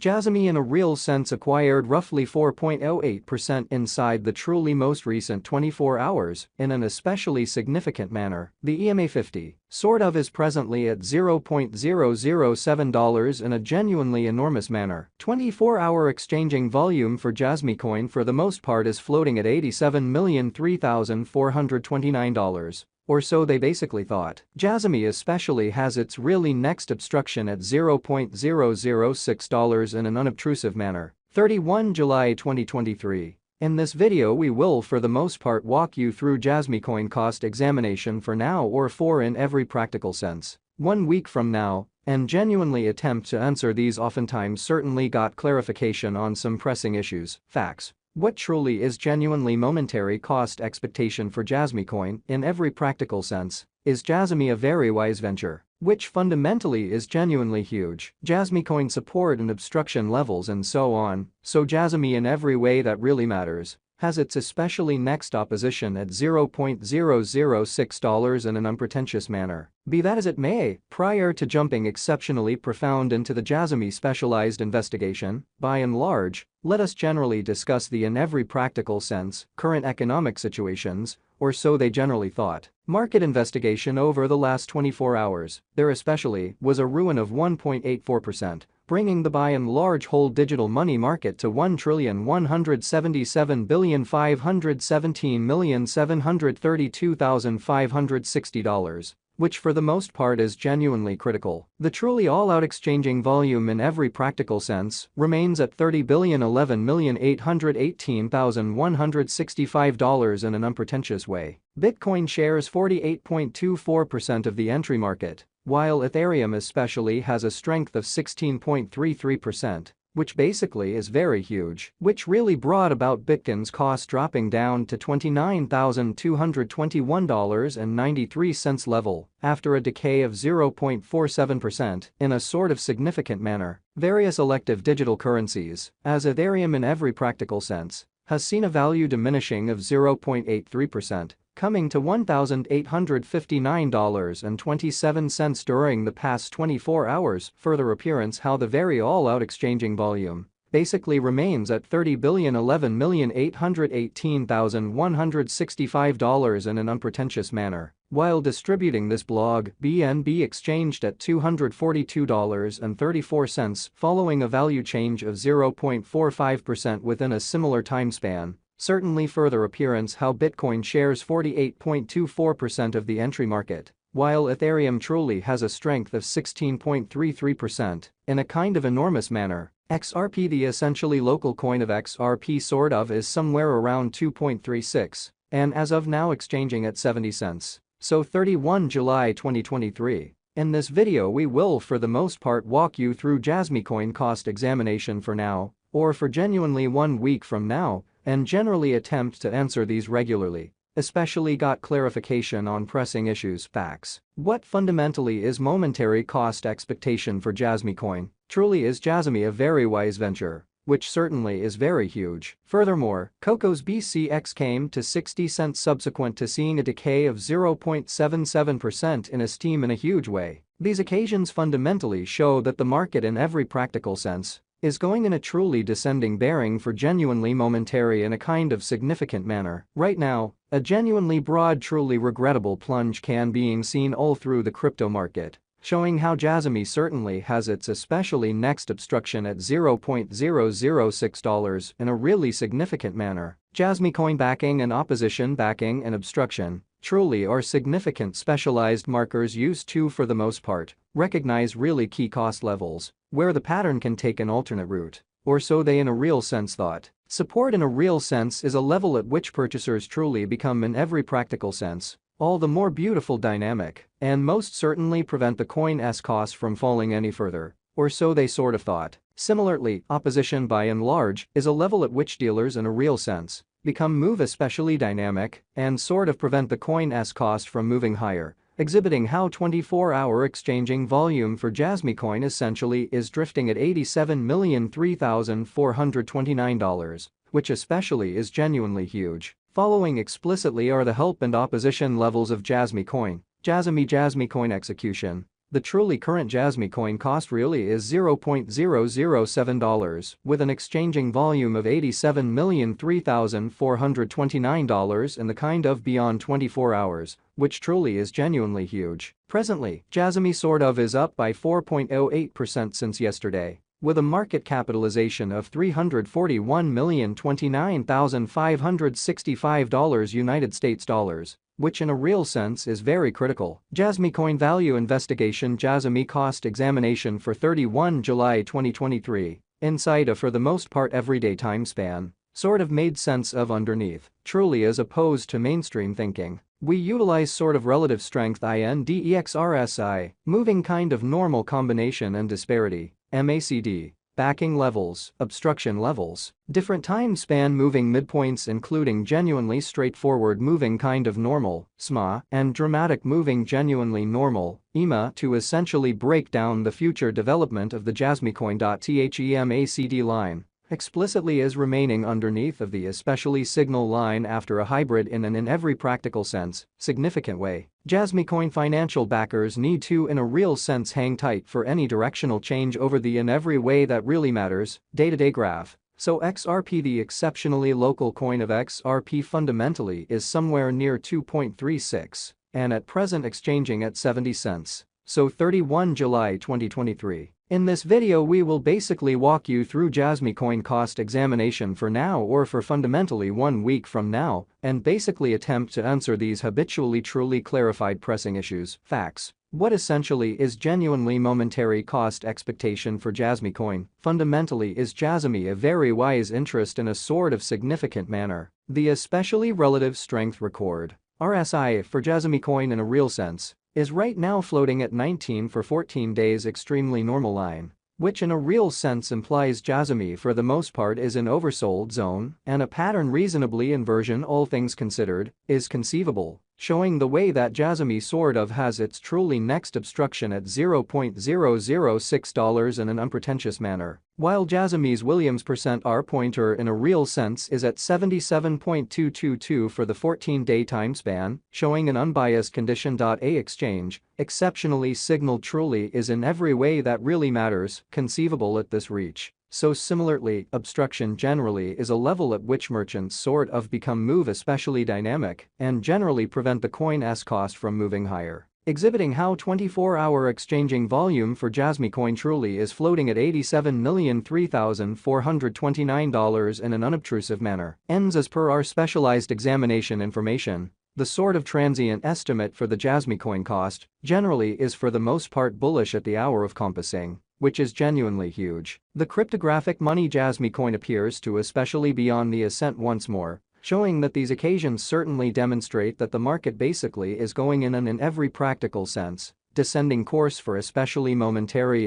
Jasmy in a real sense acquired roughly 4.08% inside the truly most recent 24 hours in an especially significant manner. The EMA 50 sort of is presently at $0.007 in a genuinely enormous manner. 24-hour exchanging volume for Jasmy coin for the most part is floating at $87,003,429. Or so they basically thought. Jasmy especially has its really next obstruction at $0.006 in an unobtrusive manner. 31 July 2023. In this video we will for the most part walk you through Jasmy coin cost examination for now or for in every practical sense. 1 week from now, and genuinely attempt to answer these oftentimes certainly got clarification on some pressing issues, facts. What truly is genuinely momentary cost expectation for Jasmy coin in every practical sense? Is Jasmy a very wise venture? Which fundamentally is genuinely huge. Jasmy coin support and obstruction levels and so on, so Jasmy in every way that really matters has its especially next opposition at $0.006 in an unpretentious manner. Be that as it may, prior to jumping exceptionally profound into the Jasmy specialized investigation, by and large, let us generally discuss the in every practical sense current economic situations, or so they generally thought. Market investigation over the last 24 hours, there especially was a ruin of 1.84%. Bringing the by and large whole digital money market to $1,177,517,732,560, which for the most part is genuinely critical. The truly all-out exchanging volume in every practical sense remains at $30,011,818,165 in an unpretentious way. Bitcoin shares 48.24% of the entry market, while Ethereum especially has a strength of 16.33%, which basically is very huge, which really brought about Bitcoin's cost dropping down to $29,221.93 level after a decay of 0.47% in a sort of significant manner. Various elective digital currencies, as Ethereum in every practical sense, has seen a value diminishing of 0.83%. Coming to $1,859.27 during the past 24 hours, further appearance how the very all-out exchanging volume basically remains at $30,011,818,165 in an unpretentious manner. While distributing this blog, BNB exchanged at $242.34 following a value change of 0.45% within a similar time span. Certainly further appearance how Bitcoin shares 48.24% of the entry market, while Ethereum truly has a strength of 16.33% in a kind of enormous manner. XRP, the essentially local coin of XRP sort of, is somewhere around 2.36 and as of now exchanging at 70 cents. So 31 July 2023. In this video we will for the most part walk you through Jasmy coin cost examination for now, or for genuinely 1 week from now, and generally attempt to answer these regularly, especially got clarification on pressing issues, facts. What fundamentally is momentary cost expectation for Jasmy coin? Truly is Jasmy a very wise venture, which certainly is very huge. Furthermore, Coco's BCX came to 60 cents subsequent to seeing a decay of 0.77% in esteem in a huge way. These occasions fundamentally show that the market in every practical sense is going in a truly descending bearing for genuinely momentary in a kind of significant manner. Right now, a genuinely broad truly regrettable plunge can being seen all through the crypto market, showing how Jasmy certainly has its especially next obstruction at $0.006 in a really significant manner. Jasmy coin backing and opposition backing and obstruction truly are significant specialized markers used to for the most part recognize really key cost levels where the pattern can take an alternate route, or so they in a real sense thought. Support in a real sense is a level at which purchasers truly become in every practical sense all the more beautiful dynamic and most certainly prevent the coin's cost from falling any further, or so they sort of thought. Similarly, opposition by and large is a level at which dealers in a real sense become move especially dynamic and sort of prevent the coin's cost from moving higher, exhibiting how 24-hour exchanging volume for Jasmy coin essentially is drifting at $87,003,429, which especially is genuinely huge. Following explicitly are the help and opposition levels of Jasmy coin. Jasmy coin execution. The truly current Jasmy coin cost really is $0.007 with an exchanging volume of $87,003,429 in the kind of beyond 24 hours, which truly is genuinely huge. Presently, Jasmy sort of is up by 4.08% since yesterday, with a market capitalization of $341,029,565 United States dollars, which in a real sense is very critical. Jasmy coin value investigation. Jasmy cost examination for 31 July 2023, inside a for the most part everyday time span, sort of made sense of underneath, truly as opposed to mainstream thinking. We utilize sort of relative strength index RSI, moving kind of normal combination and disparity, MACD, backing levels, obstruction levels, different time span moving midpoints including genuinely straightforward moving kind of normal, SMA, and dramatic moving genuinely normal, EMA, to essentially break down the future development of the Jasmycoin. THEMACD line explicitly is remaining underneath of the especially signal line after a hybrid in every practical sense, significant way. Jasmycoin financial backers need to in a real sense hang tight for any directional change over the in every way that really matters, day-to-day graph. So XRP, the exceptionally local coin of XRP, fundamentally is somewhere near 2.36 and at present exchanging at 70 cents. So 31 July 2023. In this video we will basically walk you through Jasmycoin cost examination for now or for fundamentally 1 week from now and basically attempt to answer these habitually truly clarified pressing issues, facts. What essentially is genuinely momentary cost expectation for Jasmycoin? Fundamentally, is Jasmy a very wise interest in a sort of significant manner? The especially relative strength record, RSI, for Jasmycoin in a real sense, is right now floating at 19 for 14 days extremely normal line, which in a real sense implies Jasmy for the most part is in oversold zone and a pattern reasonably inversion all things considered is conceivable, showing the way that Jasmy sort of has its truly next obstruction at $0.006 in an unpretentious manner, while Jasmy's Williams %R pointer in a real sense is at 77.222 for the 14-day time span, showing an unbiased condition. A exchange, exceptionally signal truly is in every way that really matters, conceivable at this reach. So similarly, obstruction generally is a level at which merchants sort of become move especially dynamic and generally prevent the coin's cost from moving higher, exhibiting how 24-hour exchanging volume for Jasmycoin truly is floating at $87,003,429 in an unobtrusive manner. Ends as per our specialized examination information. The sort of transient estimate for the Jasmycoin cost generally is for the most part bullish at the hour of compassing, which is genuinely huge. The cryptographic money Jasmycoin appears to especially be on the ascent once more, showing that these occasions certainly demonstrate that the market basically is going in every practical sense, descending course for especially momentary